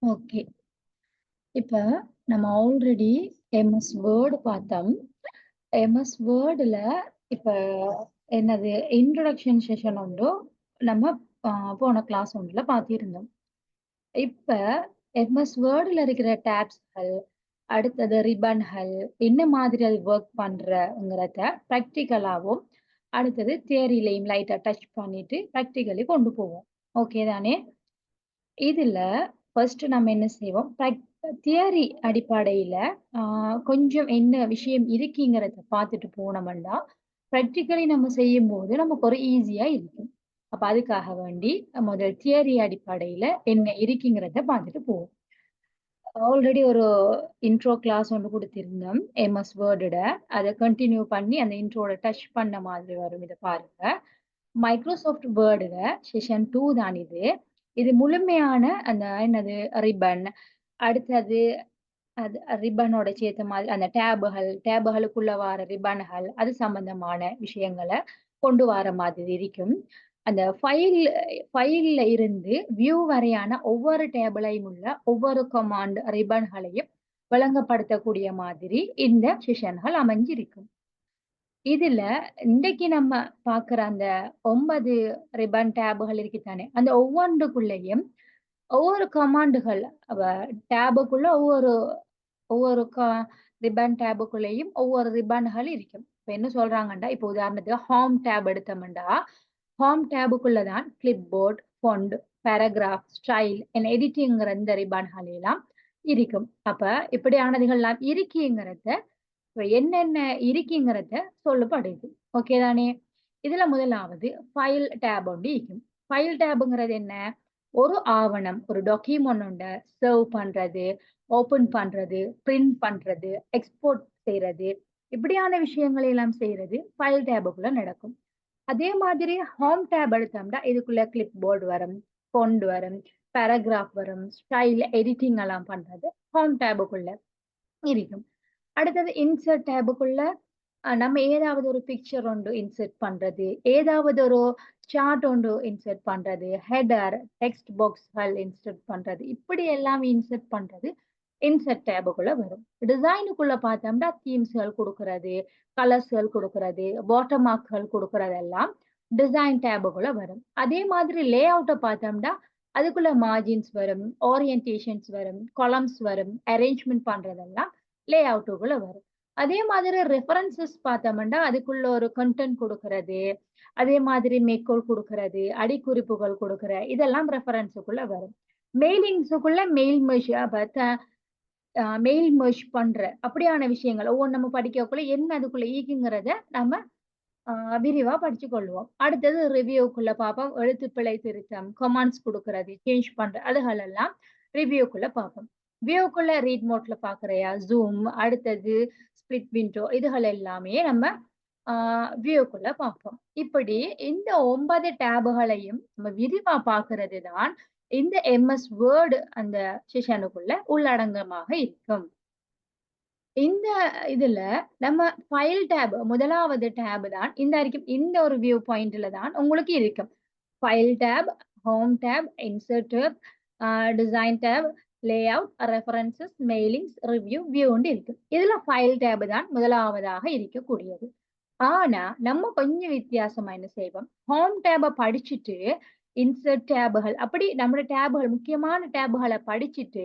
Okay. இப்ப நம்ம already MS word பார்த்தோம். எம்எஸ் வேர்டுல இப்ப என்னது இன்ட்ரோடக்ஷன் செஷன் உண்டு. நம்ம அ போன கிளாஸ் ஒன்றுல பார்த்திருந்தோம். இப்ப எம்எஸ் வேர்டுல இருக்கிற டேப்ஸ்கள், அடுத்தது ரிப்பன்கள், என்ன மாதிரி அது ஒர்க் பண்றங்கிறத பிராக்டிகலாவும், அடுத்தது தியரிலயும் லைட்டா டச் பண்ணிட்டு பிராக்டிகலி கொண்டு போவோம். ஓகே தானே? இதுல ஃபர்ஸ்ட் நம்ம என்ன செய்வோம், தியரி அடிப்படையில ஆ கொஞ்சம் என்ன விஷயம் இருக்குங்கிறத பார்த்துட்டு போனோம்னா, பிராக்டிகலி நம்ம செய்யும்போது நமக்கு ஒரு ஈஸியா இருக்கும். அப்ப அதுக்காக வேண்டி முதல் தியரி அடிப்படையில என்ன இருக்குங்கிறத பார்த்துட்டு போவோம். ஆல்ரெடி ஒரு இன்ட்ரோ கிளாஸ் ஒண்ணு குடுத்திருந்தோம். எம்எஸ் வேர்டுட. அத கன்டின்யூ பண்ணி அந்த இன்ட்ரோட டச் பண்ண மாதிரி வரும். இத பாருங்க. மைக்ரோசாஃப்ட் வேர்டுல செஷன் 2 தான் இது. இது முழுமையான அந்த என்னது ரிப்பன், அடுத்தது அது ரிப்பனோட சேர்த்த மாதிரி அந்த டேபுகளுக்குள்ள வார ரிப்பன்கள், அது சம்பந்தமான விஷயங்கள கொண்டு வார மாதிரி இருக்கும். அந்த ஃபைல்ல இருந்து வியூ வரையான ஒவ்வொரு டேபிளையும் உள்ள ஒவ்வொரு கமாண்ட் ரிப்பன்களையும் விளங்கப்படுத்தக்கூடிய மாதிரி இந்த செஷன்கள் அமைஞ்சிருக்கும். இதுல இன்றைக்கு நம்ம பார்க்குற அந்த 9 ரிப்பன் டேபுகள் இருக்குத்தானே, அந்த ஒவ்வொன்றுக்குள்ளேயும் ஒவ்வொரு கமாண்டுகள் அவ டேபுக்குள்ள ஒவ்வொரு ஒவ்வொரு ரிப்பன் டேபுக்குள்ளேயும் ஒவ்வொரு ரிப்பன்கள் இருக்கும். இப்ப என்ன சொல்றாங்கன்னா, இப்போ உதாரணத்துக்கு ஹோம் டேப் எடுத்தோம்னா, ஹோம் டேபுக்குள்ள தான் clipboard, font, paragraph, style and எடிட்டிங்கிற இந்த ரிப்பன்கள் எல்லாம் இருக்கும். அப்ப இப்படியானதுகள்லாம் இருக்குங்கிறத இப்ப என்னென்ன இருக்குங்கிறத சொல்லப்படுது. ஓகே தானே? இதுல முதலாவது ஃபைல் டேப் ஒண்ணு இருக்கும். ஃபைல் டேப்ங்கிறது என்ன? ஒரு ஆவணம், ஒரு டாக்குமெண்ட் ஒண்ட சேவ் பண்றது, ஓப்பன் பண்றது, பிரிண்ட் பண்றது, எக்ஸ்போர்ட் செய்றது, இப்படியான விஷயங்களை எல்லாம் செய்றது ஃபைல் டேபுக்குள்ள நடக்கும். அதே மாதிரி ஹோம் டேப் எடுத்தோம்னா, இதுக்குள்ள கிளிப் போர்ட் வரும், ஃபாண்ட் வரும், பேராகிராஃப் வரும், ஸ்டைல் எடிட்டிங் எல்லாம் பண்றது ஹோம் டேபுக்குள்ள இருக்கும். அடுத்தது இன்சர்ட் டேபுக்குள்ள நம்ம ஏதாவது ஒரு பிக்சர் ஒன்று இன்சர்ட் பண்றது, ஏதாவது ஒரு சார்ட் ஒன்று இன்சர்ட் பண்றது, ஹெடர், டெக்ஸ்ட் பாக்ஸ்கள் இன்சர்ட் பண்றது, இப்படி எல்லாம் இன்சர்ட் பண்றது இன்சர்ட் டேபுக்குள்ள வரும். டிசைனுக்குள்ள பார்த்தோம்னா தீம்ஸ்கள் குடுக்குறது, கலர்ஸ்கள் குடுக்குறது, வாட்டர் மார்க்கள் குடுக்குறதெல்லாம் டிசைன் டேபுக்குள்ள வரும். அதே மாதிரி லே அவுட்ட பார்த்தோம்னா, அதுக்குள்ள மார்ஜின்ஸ் வரும், ஓரியன்டேஷன்ஸ் வரும், காலம்ஸ் வரும், அரேஞ்ச்மென்ட் பண்றதெல்லாம் லே அவுட்டுக்குள்ள வரும். அதே மாதிரி ரெஃபரன்ஸஸ் பார்த்தோம்னா, அதுக்குள்ள ஒரு கன்டென்ட் குடுக்குறது, அதே மாதிரி மேற்கோள் குடுக்குறது, அடிக்குறிப்புகள் குடுக்குற இதெல்லாம் ரெஃபரன்ஸுக்குள்ள வரும். மெயிலிங்ஸுக்குள்ள மெயில் மெர்ஜ் மெயில் மெர்ஜ் பண்ற அப்படியான விஷயங்கள் ஒவ்வொன்னு நம்ம படிக்கக்குள்ள என்ன அதுக்குள்ள ஈக்குங்கிறத நம்ம அ விரிவா படிச்சுக் கொள்வோம். அடுத்தது ரிவ்யூக்குள்ள பார்ப்போம். எழுத்துப்பிழை திருத்தம், கமாண்ட்ஸ் குடுக்குறது, சேஞ்ச் பண்ற அதுகளெல்லாம் ரிவ்யூக்குள்ள பார்ப்போம். வியூக்குள்ள ரீட் மோட்ல பார்க்குறயா, ஜூம், அடுத்தது ஸ்ப்ளிட் விண்டோ இதுகள் எல்லாமே நம்ம ஆ வியூக்குள்ள பார்ப்போம். இப்படி இந்த 9 டேபுகளையும் நம்ம விரிவா பார்க்கிறது தான் இந்த எம்எஸ் வேர்ட் அந்த செஷனுக்குள்ள உள்ளடங்கமாக இருக்கும். இந்த இதுல நம்ம ஃபைல் டேப் முதலாவது டேப் தான் இந்த அறிக்கும் இந்த ஒரு வியூ பாயிண்ட்ல தான் உங்களுக்கு இருக்கும். File tab, home tab, insert tab, design tab, layout, references, mailings, review, வியூன்னு இருக்கு. இதுல ஃபைல் டேப் தான் முதலாவதாக இருக்கக்கூடியது. ஆனா, நம்ம கொஞ்சம் வித்தியாசமா என்ன செய்வோம், ஹோம் டேப படிச்சுட்டு, இன்சர்ட் டேபுகள் அப்படி நம்முடைய டேபுகள் முக்கியமான டேபுகள படிச்சுட்டு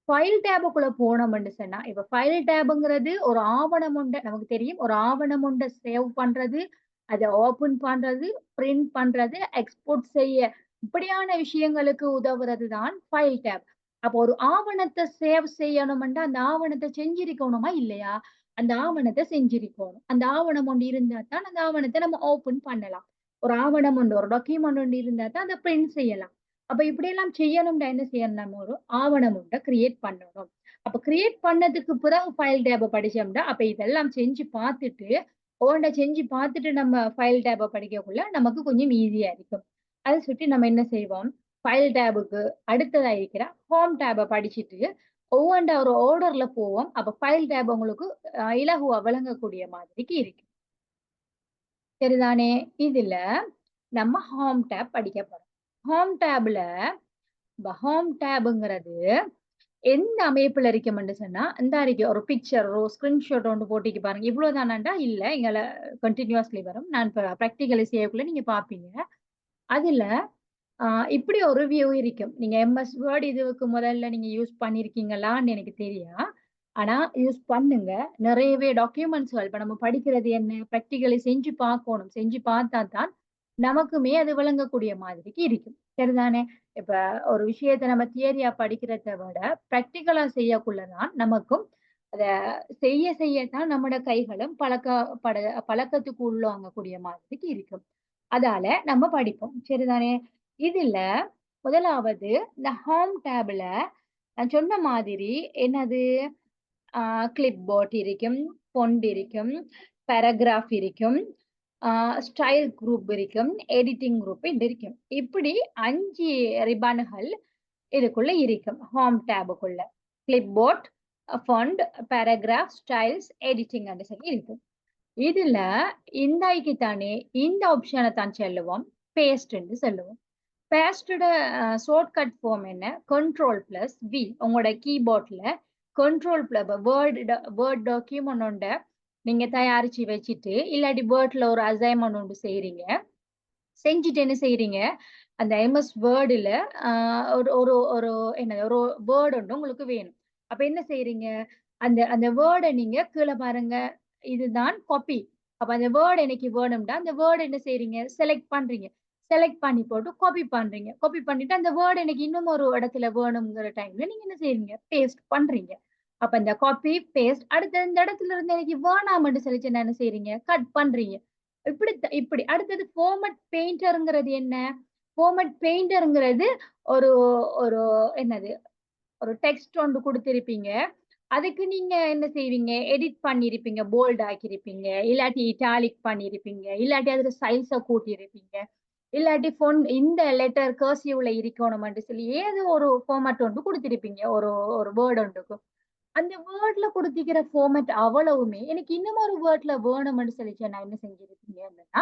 ஃபைல் டேபுக்குள்ள போனோம்ன்னு சொன்னா, இப்ப ஃபைல் டேப்ங்கிறது ஒரு ஆவணம் ஒண்ட நமக்கு தெரியும். ஒரு ஆவணம் ஒண்ட சேவ் பண்றது, அத ஓப்பன் பண்றது, பிரிண்ட் பண்றது, எக்ஸ்போர்ட் செய்ய இப்படியான விஷயங்களுக்கு உதவுறது தான் ஃபைல் டேப். அப்போ ஒரு ஆவணத்த சேவ் செய்யணும்னா, அந்த ஆவணத்த செஞ்சிருக்கணுமா இல்லையா? அந்த ஆவணத்த செஞ்சிருக்கணும். அந்த ஆவணம் ஒண்ணு இருந்தா தான் அந்த ஆவணத்த நம்ம ஓப்பன் பண்ணலாம். ஒரு ஆவணம் ஒண்ணு, ஒரு டாக்குமெண்ட் ஒண்ணு இருந்தா தான் அத பிரிண்ட் செய்யலாம். அப்ப இப்படியெல்லாம் செய்யணும்னா என்ன செய்யணும் நம்ம ஒரு ஆவணம் ஒன்றை கிரியேட் பண்ணணும். அப்ப கிரியேட் பண்ணதுக்கு பிறகு ஃபைல் டேப படிச்சோம்னா, அப்ப இதெல்லாம் செஞ்சு பார்த்துட்டு, ஓன்ட செஞ்சு பார்த்துட்டு நம்ம ஃபைல் டேப படிக்கக்குள்ள நமக்கு கொஞ்சம் ஈஸியா இருக்கும். அத சுட்டி நம்ம என்ன செய்வோம், ஃபைல் டேபுக்கு அடுத்ததா இருக்கிற ஹோம் டேப படிச்சுட்டு, ஒவ்வொன்றா ஒரு ஆர்டர்ல போவோம். அப்ப ஃபைல் டேப் உங்களுக்கு இலகுவா விளங்கக்கூடிய மாதிரிக்கு இருக்கு. சரிதானே? இதுல நம்ம ஹோம் டேப் படிக்க போறோம். ஹோம் டேப்ல இப்ப ஹோம் டேப்ங்கிறது எந்த அமைப்புல இருக்குமென்று சொன்னா, இந்தா இருக்கு ஒரு பிக்சர், ஒரு ஸ்கிரீன்ஷாட் ஒண்ணு போட்டிக்கு பாருங்க. இவ்வளவுதானாண்டா இல்ல. எங்கள கன்டினியூஸ்லி வரும். நான் இப்ப பிராக்டிகலி செய்யக்குள்ள நீங்க பார்ப்பீங்க. அதுல ஆ இப்படி ஒரு வியூ இருக்கும். நீங்க எம்எஸ் வேர்ட் இதுவுக்கு முதல்ல நீங்க யூஸ் பண்ணியிருக்கீங்களான்னு எனக்கு தெரியா. ஆனா யூஸ் பண்ணுங்க. நிறையவே டாக்குமெண்ட்ஸ்கள் இப்ப நம்ம படிக்கிறது என்ன, பிராக்டிகலி செஞ்சு பார்க்கணும். செஞ்சு பார்த்தா தான் நமக்குமே அது விளங்கக்கூடிய மாதிரிக்கு இருக்கும். சரிதானே? இப்ப ஒரு விஷயத்த நம்ம தியரியா படிக்கிறத விட, பிராக்டிகலா செய்யக்குள்ள தான் நமக்கும் அத செய்ய செய்யத்தான் நம்மோட கைகளும் பழக்கப்பட பழக்கத்துக்கு உள்ளாங்கக்கூடிய மாதிரிக்கு இருக்கும். அதால நம்ம படிப்போம். சரிதானே? இதுல முதலாவது இந்த ஹோம் டேப்ல நான் சொன்ன மாதிரி என்னது ஆ கிளிப் போர்ட் இருக்கும், ஃபொண்ட் இருக்கும், பேராகிராஃப் இருக்கும், ஆ ஸ்டைல் குரூப் இருக்கும், எடிட்டிங் குரூப் இது இருக்கும். இப்படி 5 ரிப்பன்கள் இதுக்குள்ள இருக்கும். ஹோம் டேபுக்குள்ள. Clipboard, font, paragraph, styles, editing என்று சொல்லி இருக்கும். இதுல இந்தாய்க்கு தானே இந்த ஆப்ஷன தான் சொல்லுவோம். பேஸ்ட் என்று சொல்லுவோம். பேஸ்டோட ஷார்ட்கட் ஃபார்ம் என்ன? Control plus V. உங்களோட கீபோர்ட்ல கண்ட்ரோல் வேர்ட் டாக்குமெண்ட் ஒண்ட நீங்க தயாரிச்சு வச்சுட்டு, இல்லாட்டி வேர்ட்ல ஒரு அசைன்மென்ட் ஒன்று செய்றீங்க. செஞ்சுட்டு என்ன செய்றீங்க? அந்த எம்எஸ் வேர்டுல அ ஒரு ஒரு ஒரு என்னது ஒரு வேர்ட் ஒண்ணு உங்களுக்கு வேணும். அப்ப என்ன செய்றீங்க? அந்த அந்த வேர்ட நீங்க கீழ பாருங்க. இதுதான் காப்பி. அப்ப அந்த வேர்ட் எனக்கு வேணும்னா, அந்த வேர்ட் என்ன செய்றீங்க? செலக்ட் பண்றீங்க. செலக்ட் பண்ணி போட்டு காப்பி பண்றீங்க. காப்பி பண்ணிட்டு அந்த வேர்ட் எனக்கு இன்னும் ஒரு இடத்துல வேணும்ங்கிற டைம்ல நீங்க என்ன செய்றீங்க? பேஸ்ட் பண்றீங்க. அப்ப இந்த காப்பி, பேஸ்ட் அடுத்து இந்த இடத்துல இருந்து எனக்கு வேணாம்ன்னு சொல்லிச்சுன்னா என்ன செய்றீங்க? கட் பண்றீங்க. இப்படி. அடுத்தது ஃபார்மட் பெயிண்டர்ங்கிறது என்ன? ஃபார்மட் பெயிண்டர்ங்கிறது ஒரு ஒரு என்னது? ஒரு டெக்ஸ்ட் ஒன்று குடுத்திருப்பீங்க. அதுக்கு நீங்க என்ன செய்வீங்க? எடிட் பண்ணியிருப்பீங்க. போல்ட் ஆக்கியிருப்பீங்க. இல்லாட்டி இட்டாலிக் பண்ணியிருப்பீங்க. இல்லாட்டி அதுல சைஸ கூட்டியிருப்பீங்க. இல்லாட்டி இந்த லெட்டர் கர்சிவ்ல இருக்கணும்ன்னு சொல்லி ஏதோ ஒரு ஃபார்மட் ஒன்று குடுத்திருப்பீங்க. ஒரு ஒரு வேர்ட் ஒன்றுக்கு. அந்த வேர்ட்ல குடுத்திருக்கிற ஃபார்மட் அவ்வளவுமே எனக்கு இன்னும் ஒரு வேர்ட்ல வேணும்னு சொல்லிச்சு நான் என்ன செஞ்சிருப்பீங்க அப்படின்னா,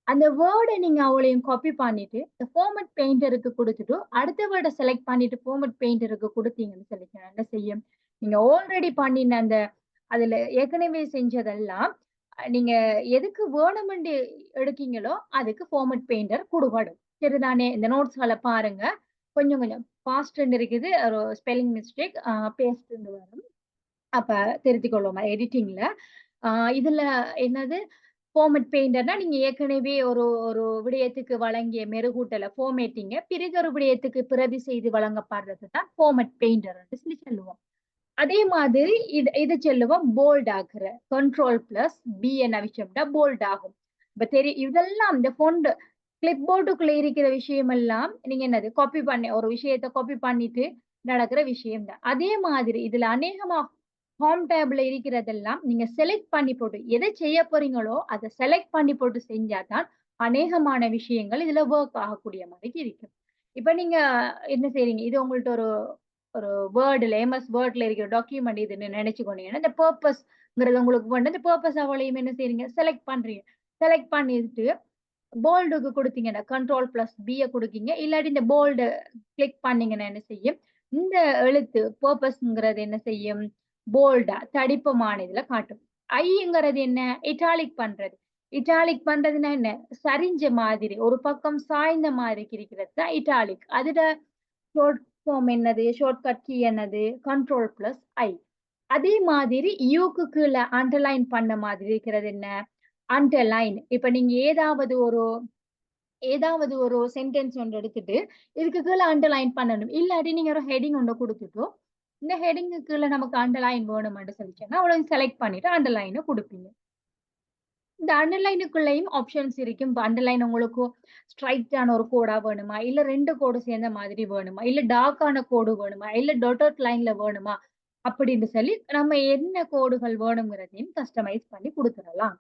அந்த வேர்ட நீங்க அவ்வளையும் காப்பி பண்ணிட்டு, இந்த ஃபார்மட் பெயிண்டருக்கு குடுத்துட்டு, அடுத்த வேர்ட செலக்ட் பண்ணிட்டு ஃபார்மட் பெயிண்டருக்கு குடுத்தீங்கன்னு சொல்லிச்சுன்னா என்ன செய்யும்? நீங்க ஆல்ரெடி பண்ணின அந்த அதுல ஏற்கனவே செஞ்சதெல்லாம், நீங்க எதுக்கு வேணுமென்று எடுக்கீங்களோ, அதுக்கு ஃபார்மட் பெயிண்டர் குடுபடும். சரிதானே? இந்த நோட்ஸ்கள பாருங்க. கொஞ்சம் கொஞ்சம் ஃபாஸ்ட்ன்னு இருக்குது. ஒரு ஸ்பெல்லிங் மிஸ்டேக் பேஸ்ட்ன்னு வரும். அப்ப திருத்திக் கொள்வோமா எடிட்டிங்ல. ஆ இதுல என்னது ஃபார்மட் பெயிண்டர்னா நீங்க ஏற்கனவே ஒரு ஒரு விடயத்துக்கு வழங்கிய மெருகூட்டல ஃபார்மேட்டிங்க பிறிதொரு விடயத்துக்கு பிரதி செய்து வழங்கப்படுறது தான் ஃபார்மட் பெயிண்டர்ன்னு சொல்லி சொல்லுவோம். அதே மாதிரி இது சொல்லுவோம் போல்ட் ஆக்குற. கண்ட்ரோல் பிளஸ் பி என்ன விஷயம்னா போல்ட் ஆகும். இப்ப இதெல்லாம் இந்த ஃபொண்ட் கிளிப் போர்டுக்குள்ள இருக்கிற விஷயமெல்லாம் நீங்க என்னது காப்பி பண்ணி ஒரு விஷயத்த காப்பி பண்ணிட்டு நடக்கிற விஷயம் தான். அதே மாதிரி இதுல அநேகமா ஹோம் டேப்ல இருக்கிறதெல்லாம் நீங்க செலக்ட் பண்ணி போட்டு எதை செய்ய போறீங்களோ அத செலக்ட் பண்ணி போட்டு செஞ்சா தான் அநேகமான விஷயங்கள் இதுல வொர்க் ஆகக்கூடிய மாதிரி இருக்கும். இப்ப நீங்க என்ன செய்றீங்க? இது உங்கள்ட்ட ஒரு ஒரு வேர்டுல எம்எஸ் வேர்ட்ல இருக்கிற டாக்குமெண்ட் இதுன்னு நினைச்சுக்கோனீங்கன்னா, இந்த பர்ப்பஸ்ங்கிறது உங்களுக்கு வேணும். இந்த பர்ப்பஸ் அவளையும் என்ன செய்றீங்க? செலக்ட் பண்றீங்க. செலக்ட் பண்ணிட்டு போல்டுக்கு குடுத்தீங்கன்னா, கண்ட்ரோல் பிளஸ் பிய குடுக்கீங்க. இல்லாட்டி இந்த போல்டு கிளிக் பண்ணீங்கன்னா என்ன செய்யும்? இந்த எழுத்து பர்ப்பஸ்ங்கிறது என்ன செய்யும்? போல்டா தடிப்பமான இதுல காட்டும். ஐங்கிறது என்ன? இட்டாலிக் பண்றது. இட்டாலிக் பண்றதுன்னா என்ன? சரிஞ்ச மாதிரி, ஒரு பக்கம் சாய்ந்த மாதிரி இருக்கிறது தான் இட்டாலிக். அதோட ஷார்ட் ஃபார்ம் என்னது? ஷார்ட்கட் கீ என்னது? கண்ட்ரோல் பிளஸ் ஐ. அதே மாதிரி யூக்கு கீழ அண்டர்லைன் பண்ண மாதிரி இருக்கிறது என்ன? அண்டர்லைன். இப்ப நீங்க ஏதாவது ஒரு சென்டென்ஸ் ஒன்று எடுத்துட்டு, இதுக்கு கீழ அண்டர்லைன் பண்ணணும். இல்லாட்டி நீங்க ஒரு ஹெட்டிங் ஒண்ணு குடுத்துட்டு, இந்த ஹெட்டிங்க்கு கீழ நமக்கு அண்டர்லைன் வேணும்னு சொல்லிச்சேன்னா, அவ்வளவு செலக்ட் பண்ணிட்டு அண்டர்லைன குடுப்பீங்க. இந்த அண்டர்லைனுக்குள்ளேயும் ஆப்ஷன்ஸ் இருக்கும். இப்ப அண்டர்லைன் உங்களுக்கு ஸ்ட்ரைட்டான ஒரு கோடா வேணுமா? இல்ல 2 கோடு சேர்ந்த மாதிரி வேணுமா? இல்ல டார்க்கான கோடு வேணுமா? இல்ல டாட்டட் லைன்ல வேணுமா? அப்படின்னு சொல்லி நம்ம என்ன கோடுகள் வேணுங்கிறதையும் கஸ்டமைஸ் பண்ணி குடுத்துறலாம்.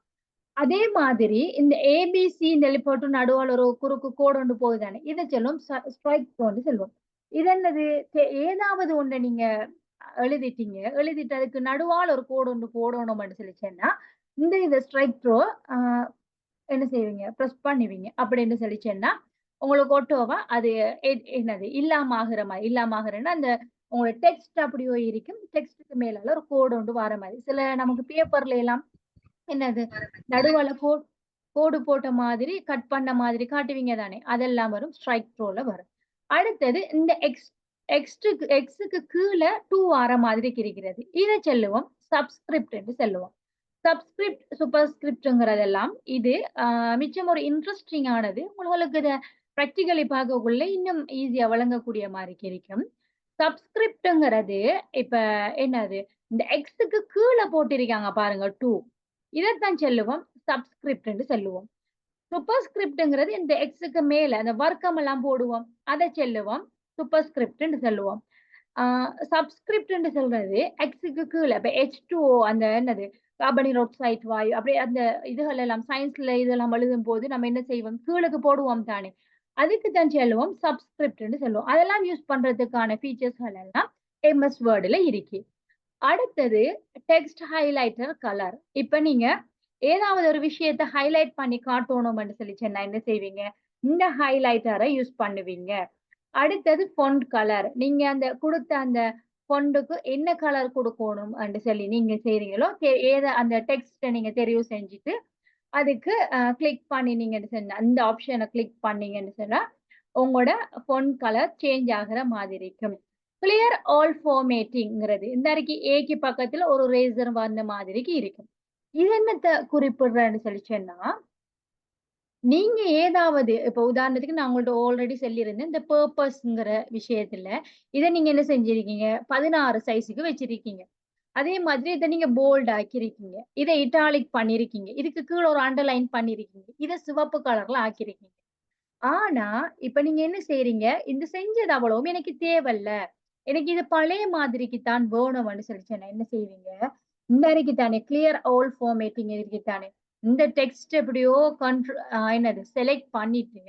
அதே மாதிரி இந்த ஏபிசி இந்த போட்டு நடுவால ஒரு குறுக்கு கோடு ஒன்று போகுதானே, இத சொல்லும் ஸ்ட்ரைக் த்ரோன்னு சொல்லுவோம். இது என்னது? ஏதாவது ஒண்ண நீங்க எழுதிட்டீங்க. எழுதிட்டு அதுக்கு நடுவால ஒரு கோடு ஒண்ணு போடணும்னு சொல்லி சொன்னா, இந்த ஸ்ட்ரைக் த்ரோ அ என்ன செய்வீங்க? பிரஸ் பண்ணுவீங்க. அப்படின்னு சொல்லி சொன்னா, உங்களுக்கு ஒட்டோவா அது என்னது இல்லாம ஆகுற மாதிரி இல்லாம ஆகுறேன்னா அந்த உங்களோட டெக்ஸ்ட் அப்படியோ இருக்கும். டெக்ஸ்டுக்கு மேலால ஒரு கோடு ஒன்று வர மாதிரி சில நமக்கு பேப்பர்ல எல்லாம் என்னது நடுவால கோடு போட்ட மாதிரி கட் பண்ண மாதிரி காட்டுவீங்க தானே அதெல்லாம் வரும் ஸ்ட்ரைக் த்ரோல வரும். அடுத்தது இந்த எக்ஸுக்கு கீழே 2 வர மாதிரி இருக்கிறது. இதை சொல்லுவோம் சப்ஸ்கிரிப்ட் என்று சொல்லுவோம். சப்ஸ்கிரிப்ட் சூப்பர்ஸ்கிரிப்ட்ங்கிறதெல்லாம் இது மிச்சம் ஒரு இன்ட்ரெஸ்டிங் ஆனது. உங்களுக்கு இத பிராக்டிகலி பார்க்கக்குள்ள இன்னும் ஈஸியா வழங்கக்கூடிய மாதிரி இருக்கும். சப்ஸ்கிரிப்ட்ங்கிறது இப்ப என்னது இந்த எக்ஸுக்கு கீழே போட்டிருக்காங்க பாருங்க 2 இதைத்தான் சொல்லுவோம் சப்ஸ்கிரிப்ட் என்று சொல்லுவோம். சூப்பர்ஸ்கிரிப்ட்ங்கிறது இந்த எக்ஸுக்கு மேல அந்த வர்க்கம் எல்லாம் போடுவோம் அதை சொல்லுவோம் சூப்பர்ஸ்கிரிப்ட் என்று சொல்லுவோம். சப்ஸ்கிரிப்ட் என்று சொல்றது எக்ஸுக்கு கீழே இப்ப H2O அந்த என்னது கார்பன் ஆக்சைடு வாயு அப்படியே அந்த இதுகள் எல்லாம் சயின்ஸ்ல இதெல்லாம் எழுதும் போது நம்ம என்ன செய்வோம் கீழுக்கு போடுவோம் தானே அதுக்கு தான் சொல்லுவோம் சப்ஸ்கிரிப்ட் என்று சொல்லுவோம். அதெல்லாம் யூஸ் பண்றதுக்கான ஃபீச்சர்ஸ்கள் எல்லாம் எம்எஸ் வேர்டுல இருக்கு. அடுத்தது டெக்ஸ்ட் ஹைலைட்டர் கலர். இப்ப நீங்க ஏதாவது ஒரு விஷயத்த ஹைலைட் பண்ணி காட்டணும்னு சொல்லி சொன்னா என்ன செய்வீங்க இந்த ஹைலைட்டரை யூஸ் பண்ணுவீங்க. அடுத்தது ஃபொண்ட் கலர். நீங்க அந்த கொடுத்த அந்த ஃபொண்டுக்கு என்ன கலர் கொடுக்கணும் சொல்லி நீங்க செய்றீங்களோ அந்த டெக்ஸ்ட நீங்க தெரிவு செஞ்சுட்டு அதுக்கு கிளிக் பண்ணினீங்கன்னு சொன்னா அந்த ஆப்ஷனை கிளிக் பண்ணீங்கன்னு சொன்னா உங்களோட ஃபொண்ட் கலர் சேஞ்ச் ஆகுற மாதிரி இருக்கும். கிளியர் ஆல் ஃபார்மேட்டிங்கிறது இந்த அறிக்கை ஏக்கு பக்கத்துல ஒரு ரேசர் வந்த மாதிரிக்கு இருக்கும். இது என்னத்த குறிப்பிடுறேன்னு சொல்லி சொன்னா நீங்க ஏதாவது இப்ப உதாரணத்துக்கு நான் உங்கள்ட்ட ஆல்ரெடி சொல்லியிருந்தேன் இந்த பர்பஸ்ங்கிற விஷயத்துல இதை நீங்க என்ன செஞ்சிருக்கீங்க 16 சைஸுக்கு வச்சிருக்கீங்க. அதே மாதிரி இதை நீங்க போல்ட் ஆக்கியிருக்கீங்க. இதை இட்டாலிக் பண்ணிருக்கீங்க. இதுக்கு கீழே ஒரு அண்டர்லைன் பண்ணிருக்கீங்க. இதை சிவப்பு கலர்ல ஆக்கியிருக்கீங்க. ஆனா இப்ப நீங்க என்ன செய்றீங்க இந்த செஞ்சது அவ்வளவும் எனக்கு தேவையில்ல எனக்கு இது பழைய மாதிரிக்கு தான் வேணும்னு சொல்லி சொன்னா என்ன செய்வீங்க இந்த அறிக்கை தானே கிளியர் ஆல் ஃபார்மேட்டிங் இருக்கு தானே இந்த டெக்ஸ்ட் எப்படியோ என்னது செலக்ட் பண்ணிட்டு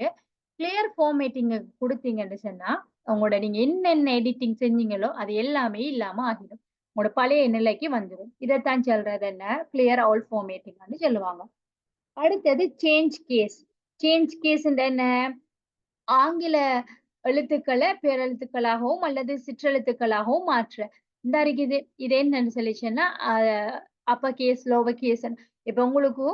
கிளியர் ஃபார்மேட்டிங் கொடுத்தீங்கன்னு சொன்னா உங்களோட நீங்க என்னென்ன எடிட்டிங் செஞ்சீங்களோ அது எல்லாமே இல்லாம ஆகிடும். உங்களோட பழைய நிலைக்கு வந்துடும். இதைத்தான் சொல்றது என்ன கிளியர் ஆல் ஃபார்மேட்டிங்னு சொல்லுவாங்க. அடுத்தது சேஞ்ச் கேஸ். சேஞ்ச் கேஸ் என்ன ஆங்கில எழுத்துக்களை பேரெழுத்துக்களாகவும் அல்லது சிற்றெழுத்துக்களாகவும் மாற்ற இந்த இருக்குது. இது என்னன்னு சொல்லிச்சுன்னா அப்பர் கேஸ் லோவர் கேஸ் இப்ப உங்களுக்கு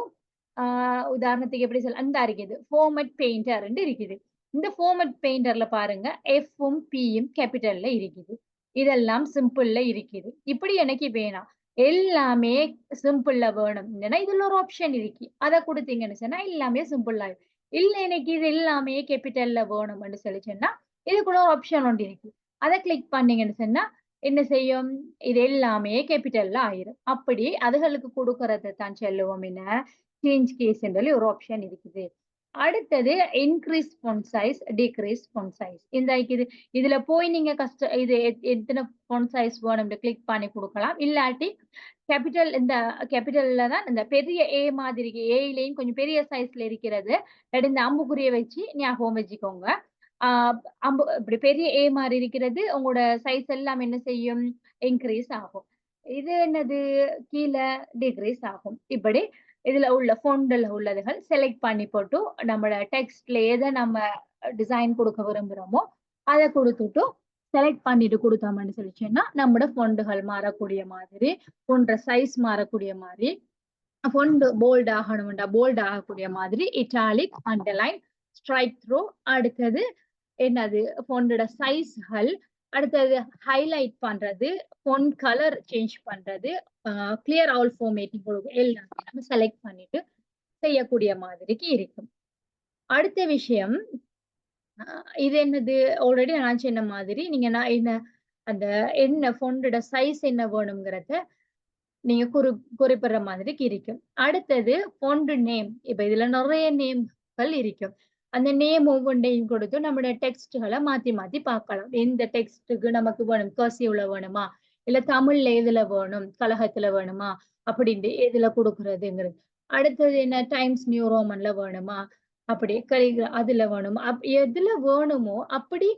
உதாரணத்துக்கு எப்படி சொல்ல அந்த இருக்குது ஃபார்மட் பெயிண்டர் இருக்குது. இந்த ஃபார்மட் பெயிண்டர்ல பாருங்க எஃப்பும் பியும் கேபிட்டல்ல இருக்குது. இதெல்லாம் சிம்பிள்ல இருக்குது. இப்படி எனக்கு வேணாம் எல்லாமே சிம்பிள்ல வேணும் இதுல ஒரு ஆப்ஷன் இருக்கு அதை கொடுத்தீங்கன்னு சொன்னா எல்லாமே சிம்பிளா இல்ல எனக்கு இது எல்லாமே கேபிட்டல்ல வேணும்னு சொல்லி சொன்னா இதுக்குள்ள ஒரு ஆப்ஷன் ஒன்று இருக்கு. அதை கிளிக் பண்ணீங்கன்னு சொன்னா என்ன செய்யும் இது எல்லாமே கேபிட்டல்ல ஆயிரும். அப்படி அதுகளுக்கு கொடுக்கறதை தான் சொல்லுவோம் என்ன சேஞ்ச் கேஸ் சொல்லி ஒரு ஆப்ஷன் இருக்குது. அடுத்தது increase font size decrease font size இந்த இருக்குது. இதுல போய் நீங்க இது எத்தனை ஃபொண்ட் சைஸ் வேணும்னு கிளிக் பண்ணி கொடுக்கலாம். இல்லாட்டி கேபிட்டல் இந்த கேபிட்டல்ல தான் இந்த பெரிய ஏ மாதிரி ஏலையும் கொஞ்சம் பெரிய சைஸ்ல இருக்கிறது இந்த அம்புக்குறிய வச்சு ஞாபகம் வச்சுக்கோங்க. இப்படி பெரிய ஏ மாதிரி இருக்கிறது உங்களோட சைஸ் எல்லாம் என்ன செய்யும் இன்க்ரீஸ் ஆகும். இது என்னது கீழே டிக்ரீஸ் ஆகும். இப்படி இதுல உள்ள ஃபொண்ட்ல உள்ளதுகள் செலக்ட் பண்ணி போட்டு நம்மளோட டெக்ஸ்ட்ல எதை நம்ம டிசைன் கொடுக்க விரும்புறோமோ அதை கொடுத்துட்டு செலக்ட் பண்ணிட்டு கொடுத்தோம்னு சொல்லிச்சோன்னா நம்மளோட ஃபொண்டுகள் மாறக்கூடிய மாதிரி போன்ற சைஸ் மாறக்கூடிய மாதிரி ஃபொண்டு போல்ட் ஆகணும்டா போல்ட் ஆகக்கூடிய மாதிரி இட்டாலிக் அண்டர்லைன் ஸ்ட்ரைக் த்ரூ. அடுத்தது என்னது ஃபொண்டோட சைஸ்கள். அடுத்தது ஹைலைட் பண்றது ஃபொண்ட் கலர் சேஞ்ச் பண்றது கிளியர் ஆல் ஃபார்மேட்டிங் எல்லாமே நம்ம செலக்ட் பண்ணிட்டு செய்யக்கூடிய மாதிரிக்கு இருக்கும். அடுத்த விஷயம் இது என்னது ஆல்ரெடி நான் சொன்ன மாதிரி நீங்க என்ன அந்த என்ன ஃபொண்டோட சைஸ் என்ன வேணுங்கிறத நீங்க குறிப்பிடுற மாதிரி இருக்கும். அடுத்தது ஃபொண்ட் நேம். இப்ப இதுல நிறைய நேம்கள் இருக்கும். அந்த நேம் ஒவ்வொன்றையும் கொடுத்து நம்மளோட டெக்ஸ்ட்களை மாத்தி மாத்தி பார்க்கலாம். எந்த டெக்ஸ்ட்டுக்கு நமக்கு வேணும் கர்சிவ்ல வேணுமா இல்ல தமிழ்ல எதுல வேணும் கழகத்துல வேணுமா அப்படின்ட்டு எதுல கொடுக்கறதுங்கிறது. அடுத்தது என்ன டைம்ஸ் நியூ ரோமன்ல வேணுமா அப்படி அதுல வேணுமா எதுல வேணுமோ அப்படி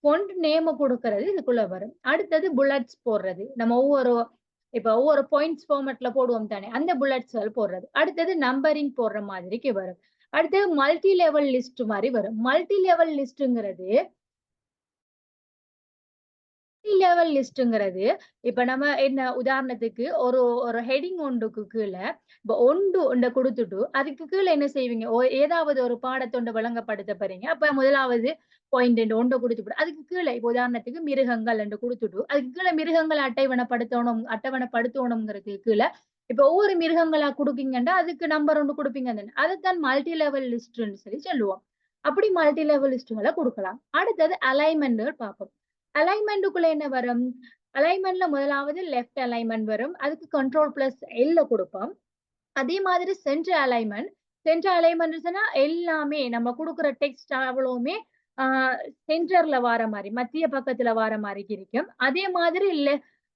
ஃபொண்ட் நேம கொடுக்கறது இதுக்குள்ள வரும். அடுத்தது புல்லட்ஸ் போடுறது. நம்ம ஒவ்வொரு பாயிண்ட்ஸ் ஃபார்மேட்ல போடுவோம் தானே அந்த புல்லட்ஸ்கள் போடுறது. அடுத்தது நம்பரிங் போடுற மாதிரிக்கு வரும். அடுத்து மல்டி லெவல் லிஸ்ட் மாதிரி வரும். மல்டி லெவல் லிஸ்ட்ங்கிறது லெவல் லிஸ்ட்ங்கிறது இப்ப நம்ம என்ன உதாரணத்துக்கு ஒரு ஒரு ஹெட்டிங் ஒன்றுக்கு கீழ இப்ப ஒன்று கொடுத்துட்டு அதுக்கு கீழ என்ன செய்வீங்க? ஏதாவது ஒரு பாடத்தொண்ட விளங்கப்படுத்த போறீங்க. அப்ப முதலாவது பாயிண்ட் ஒன்று கொடுத்துட்டு அதுக்கு கீழ இப்ப உதாரணத்துக்கு மிருகங்கள் என்று கொடுத்துட்டு அதுக்கு கீழ மிருகங்களை அட்டவணைப்படுத்தணும்ங்கிறதுக்கு கீழ இப்ப ஒவ்வொரு மிருகங்களா குடுப்பீங்கன்னா அதுக்கு நம்பர் ஒன்று கொடுப்பீங்க தானே. அதைத்தான் மல்டி லெவல் லிஸ்ட்ன்னு சொல்லி சொல்லுவோம். அப்படி மல்டி லெவல் லிஸ்ட்களை கொடுக்கலாம். அடுத்தது அலைன்மெண்ட் பார்ப்போம். அலைன்மெண்ட்டுக்குள்ள என்ன வரும்? அலைன்மெண்ட்ல முதலாவது லெஃப்ட் அலைன்மெண்ட் வரும். அதுக்கு கண்ட்ரோல் பிளஸ் எல்ல கொடுப்போம். அதே மாதிரி சென்டர் அலைன்மெண்ட். சென்டர் அலைன்மெண்ட்னா எல்லாமே நம்ம கொடுக்குற டெக்ஸ்ட் அவ்வளவுமே சென்டர்ல வார மாதிரி மத்திய பக்கத்துல வார மாதிரி இருக்கும். அதே மாதிரி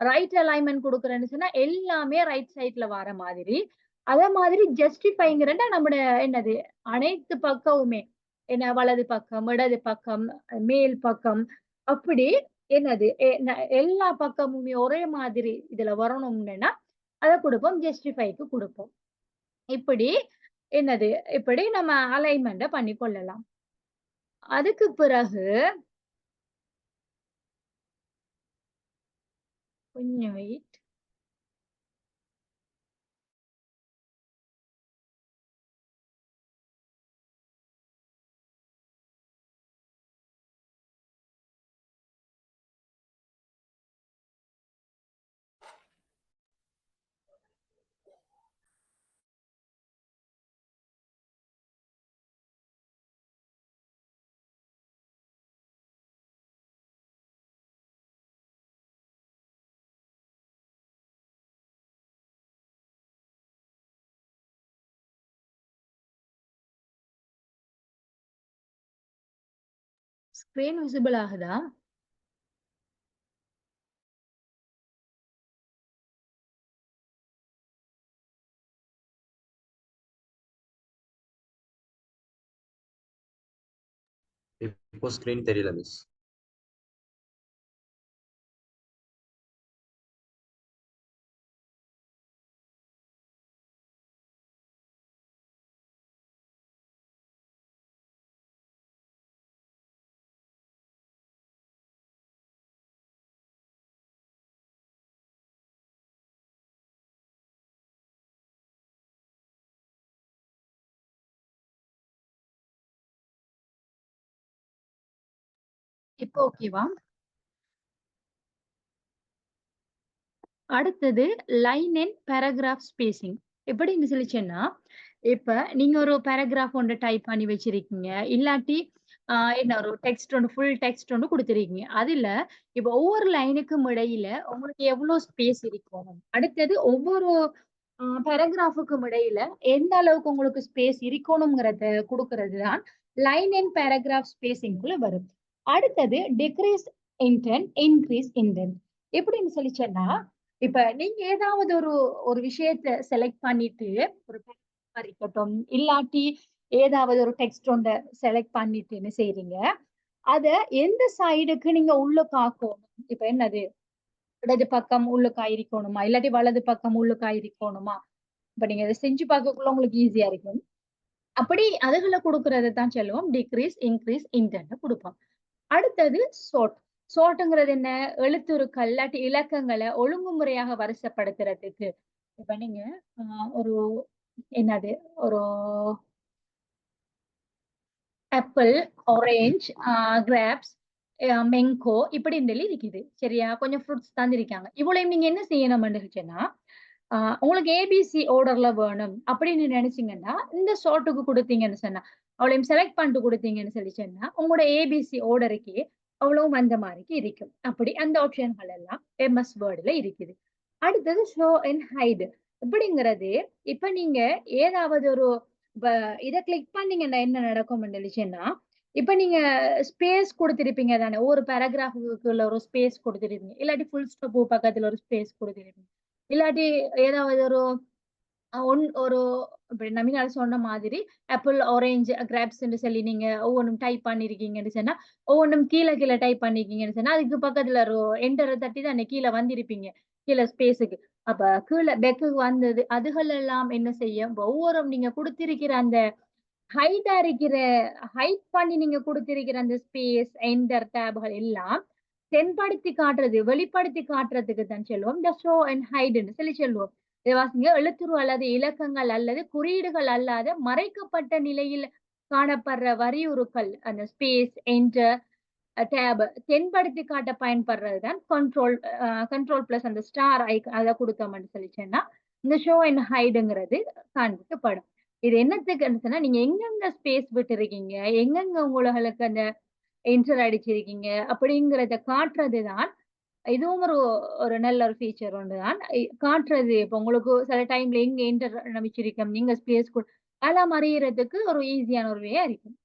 ரைட் அலைன்மெண்ட் கொடுக்குறேன்னு சொன்னா எல்லாமே ரைட் சைட்ல வார மாதிரி. அதே மாதிரி ஜஸ்டிஃபைங்கிறத நம்மட என்னது அனைத்து பக்கமுமே என்ன வலது பக்கம், இடது பக்கம், மேல் பக்கம் அப்படி என்னது எல்லா பக்கமுமே ஒரே மாதிரி இதுல வரணும்னா அதை கொடுப்போம். ஜஸ்டிஃபைக்கு கொடுப்போம். இப்படி என்னது இப்படி நம்ம அலைன்மெண்ட பண்ணி கொள்ளலாம். அதுக்கு பிறகு கொஞ்சம் வெயிட். ஸ்கிரீன் விசிபிள் ஆகுதா? இப்போ ஸ்கிரீன் தெரியல மிஸ். இப்போ ஓகேவா? அடுத்தது லைன் அண்ட் பேராகிராஃப் ஸ்பேசிங். எப்படின்னு சொல்லிச்சேன்னா இப்ப நீங்க ஒரு பேராகிராஃப் ஒன்று டைப் பண்ணி வச்சிருக்கீங்க. இல்லாட்டி என்ன ஒரு டெக்ஸ்ட் ஒன்று ஃபுல் டெக்ஸ்ட் ஒன்று குடுத்திருக்கீங்க. அதுல இப்ப ஒவ்வொரு லைனுக்கும் இடையில உங்களுக்கு எவ்வளவு ஸ்பேஸ் இருக்கணும். அடுத்தது ஒவ்வொரு பேராகிராஃபுக்கும் இடையில எந்த அளவுக்கு உங்களுக்கு ஸ்பேஸ் இருக்கணும்ங்கிறத குடுக்கிறது தான் லைன் அண்ட் பேராகிராஃப் ஸ்பேசிங்குள்ள வரும். அடுத்தது டிக்ரீஸ் இன்டென்ட், இன்க்ரீஸ் இன்டென்ட். எப்படின்னு சொல்லிச்சேன்னா இப்ப நீங்க ஏதாவது ஒரு விஷயத்த செலக்ட் பண்ணிட்டு ஒரு இருக்கட்டும் இல்லாட்டி ஏதாவது ஒரு டெக்ஸ்ட் ஒன்றை செலக்ட் பண்ணிட்டு என்ன செய்றீங்க அத எந்த சைடுக்கு நீங்க உள்ள காக்கணும். இப்ப என்னது இடது பக்கம் உள்ளுக்கா இருக்கணுமா இல்லாட்டி வலது பக்கம் உள்ளுக்கா இருக்கணுமா. இப்ப நீங்க இதை செஞ்சு பார்க்கக்குள்ள உங்களுக்கு ஈஸியா இருக்கும். அப்படி அதுகளை கொடுக்கறது தான் சொல்லுவோம் டிக்ரீஸ், இன்க்ரீஸ், இன்டென்ட் கொடுப்போம். அடுத்தது சோர்ட். சோர்ட்ங்கிறது என்ன? எழுத்துருக்கள் இல்லாட்டி இலக்கங்களை ஒழுங்குமுறையாக வரிசைப்படுத்துறதுக்கு. இப்ப நீங்க ஒரு என்னது ஒரு ஆப்பிள், ஆரஞ்சு, கிராப்ஸ், மெங்கோ இப்படி இருக்குது. சரியா? கொஞ்சம் ஃப்ரூட்ஸ் தந்திருக்காங்க. இவ்வளவு நீங்க என்ன செய்யணும்னு சொன்னா உங்களுக்கு ஏபிசி ஆர்டர்ல வேணும் அப்படின்னு நினைச்சீங்கன்னா இந்த ஷார்ட்டுக்கு கொடுத்தீங்கன்னு சொன்னா அவ்வளவு செலக்ட் பண்ணிட்டு கொடுத்தீங்கன்னு சொல்லி சொன்னா உங்களோட ஏபிசி ஆர்டருக்கே அவ்வளவு வந்த மாதிரி இருக்கும். அப்படி அந்த ஆப்ஷன்கள் எல்லாம் எம்எஸ் வேர்டுல இருக்குது. அடுத்தது ஷோ அண்ட் ஹைடு. இப்படிங்கிறது இப்ப நீங்க ஏதாவது ஒரு இதை கிளிக் பண்ணீங்கன்னா என்ன நடக்கும் சொன்னா இப்ப நீங்க ஸ்பேஸ் கொடுத்திருப்பீங்க தானே ஒரு பேராகிராஃபுக்குள்ள ஒரு ஸ்பேஸ் கொடுத்திருப்பீங்க இல்லாட்டி ஃபுல் ஸ்டாப் பக்கத்துல ஒரு ஸ்பேஸ் கொடுத்திருப்பீங்க இல்லாட்டி ஏதாவது ஒரு இப்படி நவீனால சொன்ன மாதிரி ஆப்பிள், ஆரஞ்சு, கிராப்ஸ்ன்னு சொல்லி நீங்க ஒவ்வொன்றும் டைப் பண்ணிருக்கீங்கன்னு சொன்னா ஒவ்வொன்றும் கீழே கீழே டைப் பண்ணிருக்கீங்கன்னு சொன்னா அதுக்கு பக்கத்துல ஒரு என்டரை தட்டி தான் கீழே வந்திருப்பீங்க கீழே ஸ்பேஸுக்கு. அப்ப கீழே பெக்கு வந்தது அதுகள் எல்லாம் என்ன செய்ய ஒவ்வொரு நீங்க கொடுத்திருக்கிற அந்த ஹைட்டா இருக்கிற ஹைட் பண்ணி நீங்க கொடுத்திருக்கிற அந்த ஸ்பேஸ் என்டர் டேப்கள் எல்லாம் தென்படுத்தி காட்டுறது வெளிப்படுத்தி காட்டுறதுக்கு தான் சொல்லுவோம் இந்த ஷோ அண்ட் ஹைடுன்னு சொல்லி சொல்லுவோம். இதை வாசிங்க, எழுத்துரு அல்லது இலக்கங்கள் அல்லது குறியீடுகள் அல்லாத மறைக்கப்பட்ட நிலையில் காணப்படுற வரியுருக்கள் அந்த ஸ்பேஸ் என்டர் டேப் தென்படுத்தி காட்ட பயன்படுறது தான் கண்ட்ரோல் பிளஸ் அந்த ஸ்டார் ஐக்கன் அதை கொடுத்தோம்னு சொல்லிச்சேன்னா இந்த ஷோ அண்ட் ஹைடுங்கிறது காண்பிக்கப்படும். இது என்னத்துக்குன்னு சொன்னா நீங்க எங்கெங்க ஸ்பேஸ் விட்டு இருக்கீங்க, எங்கெங்க உங்களுக்கு அந்த என்டர் அடிச்சிருக்கீங்க அப்படிங்கிறத காட்டுறது தான். இதுவும் ஒரு ஒரு நல்ல ஒரு ஃபீச்சர் ஒன்று தான். காட்டுறது இப்போ உங்களுக்கு சில டைம்ல எங்க என்டர் நம்பிச்சிருக்கோம் நீங்க ஸ்பேஸ் அதெல்லாம் அறியறதுக்கு ஒரு ஈஸியான ஒரு வேயா இருக்கும்.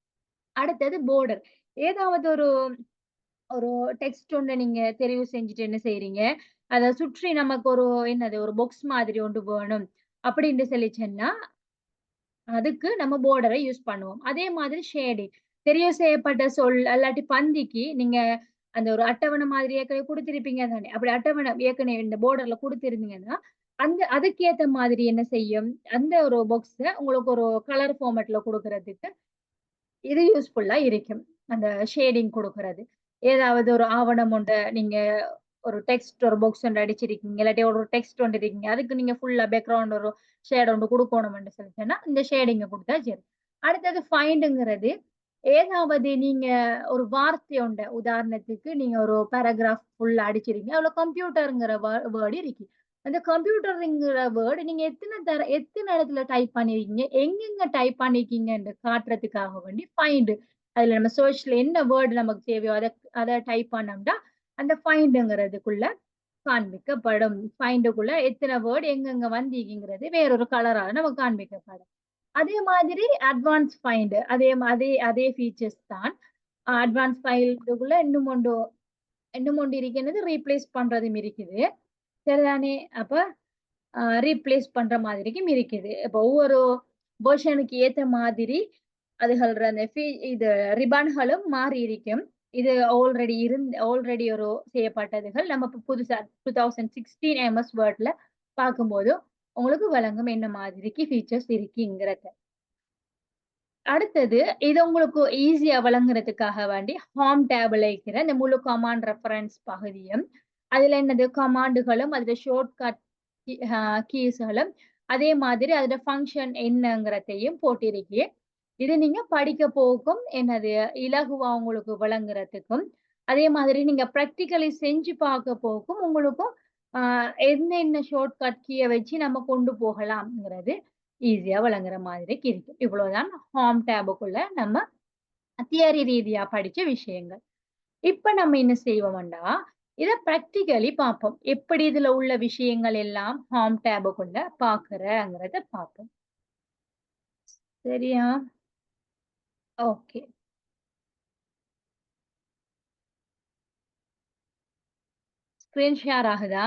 அடுத்தது போர்டர். ஏதாவது ஒரு ஒரு டெக்ஸ்ட் ஒண்ணு நீங்க தெரிவு செஞ்சுட்டு என்ன செய்றீங்க, அத சுற்றி நமக்கு ஒரு என்னது ஒரு பாக்ஸ் மாதிரி ஒன்று வேணும் அப்படின்னு சொல்லி சொன்னா, அதுக்கு நம்ம போர்டரை யூஸ் பண்ணுவோம். அதே மாதிரி ஷேடிங். தெரிவு செய்யப்பட்ட சொல் அல்லாட்டி பந்திக்கு நீங்க அந்த ஒரு அட்டவணை மாதிரி ஏற்கனவே குடுத்திருப்பீங்க தானே. அப்படி அட்டவணை ஏற்கனவே இந்த போர்டர்ல குடுத்திருந்தீங்கன்னா, அந்த அதுக்கேத்த மாதிரி என்ன செய்யும், அந்த ஒரு பாக்ஸ உங்களுக்கு ஒரு கலர் ஃபார்மேட்ல குடுக்குறதுக்கு இது யூஸ்ஃபுல்லா இருக்கும். அந்த ஷேடிங் குடுக்குறது. ஏதாவது ஒரு ஆவணம் ஒண்ட நீங்க ஒரு டெக்ஸ்ட் ஒரு பாக்ஸ் ஒன்று அடிச்சிருக்கீங்க. இல்லாட்டி ஒரு டெக்ஸ்ட் ஒன்று இருக்கீங்க. அதுக்கு நீங்க ஃபுல்லா பேக்கிரவுண்ட் ஒரு ஷேட் ஒன்று குடுக்கணும்னு சொல்லிட்டேன்னா, இந்த ஷேடிங்க குடுத்தா சரி. அடுத்தது ஃபைண்டுங்கிறது, ஏதாவது நீங்க ஒரு வார்த்தை உண்ட உதாரணத்துக்கு நீங்க ஒரு பேராகிராஃப் ஃபுல்லா அடிச்சிருக்கீங்க. அதுல கம்ப்யூட்டர்ங்கிற வேர்ட் இருக்கு. அந்த கம்ப்யூட்டர்ங்கிற வேர்ட் நீங்க எத்தன இடத்துல டைப் பண்ணியிருக்கீங்க, எங்கெங்க டைப் பண்ணியிருக்கீங்கன்னு காட்டுறதுக்காக வேண்டி ஃபைண்ட். அதுல நம்ம சர்ச்ல என்ன வேர்ட் நமக்கு தேவையோ அத டைப் பண்ணோம்னா, அந்த ஃபைண்டுங்கிறதுக்குள்ள காண்பிக்கப்படும். ஃபைண்டுக்குள்ள எத்தன வேர்ட் எங்கெங்க வந்தீங்கங்கிறது வேறொரு கலரால நமக்கு காண்பிக்கப்படும். அதே மாதிரி அட்வான்ஸ் ஃபைண்ட் அதே அதே ஃபீச்சர்ஸ் தான். அட்வான்ஸ் ஃபைல்டுக்குள்ள இன்னும் ஒன்று இருக்கிறது ரீப்ளேஸ் பண்றதும் இருக்குது. சரிதானே? அப்ப ரீப்ளேஸ் பண்ற மாதிரிக்கும் இருக்குது. இப்ப ஒவ்வொரு வெர்ஷனுக்கு ஏத்த மாதிரி அதுகள்ற அந்த இது ரிப்பன்களும் மாறி இருக்கும். இது ஆல்ரெடி ஒரு செய்யப்பட்டதுகள். நம்ம இப்ப புதுசா 2016 MS வேர்ட்ல பார்க்கும்போது உங்களுக்கு விளங்கும் என்ன மாதிரிக்கு ஃபீச்சர்ஸ் இருக்குங்கிறத. அடுத்தது இது உங்களுக்கு ஈஸியா வழங்குறதுக்காக வேண்டி ஹோம் டேப்ல இருக்கிற இந்த முழு கமாண்ட் ரெஃபரன்ஸ் பகுதியும், அதுல என்னது கமாண்டுகளும், அதுல ஷார்ட் கட் கீஸ்களும், அதே மாதிரி அதுல ஃபங்ஷன் என்னங்கிறதையும் போட்டிருக்கு. இது நீங்க படிக்க போகும் என்னது இலகுவா உங்களுக்கு வழங்குறதுக்கும், அதே மாதிரி நீங்க பிராக்டிகலி செஞ்சு பார்க்க போகும் உங்களுக்கும் என்னென்ன ஷார்ட் கட் கீய வச்சு நம்ம கொண்டு போகலாம்ங்கிறது ஈஸியா வழங்குற மாதிரி இருக்கு. இவ்வளவுதான் ஹோம் டேபுக்குள்ள நம்ம தியரி ரீதியா படிச்ச விஷயங்கள். இப்ப நம்ம என்ன செய்வோம்னா, இத பிராக்டிகலி பார்ப்போம். எப்படி இதுல உள்ள விஷயங்கள் எல்லாம் ஹோம் டேபுக்குள்ள பார்க்கிறங்கிறத பார்ப்போம். சரியா? ஓகே. ஸ்கிரீன் ஷேர் ஆகுதா?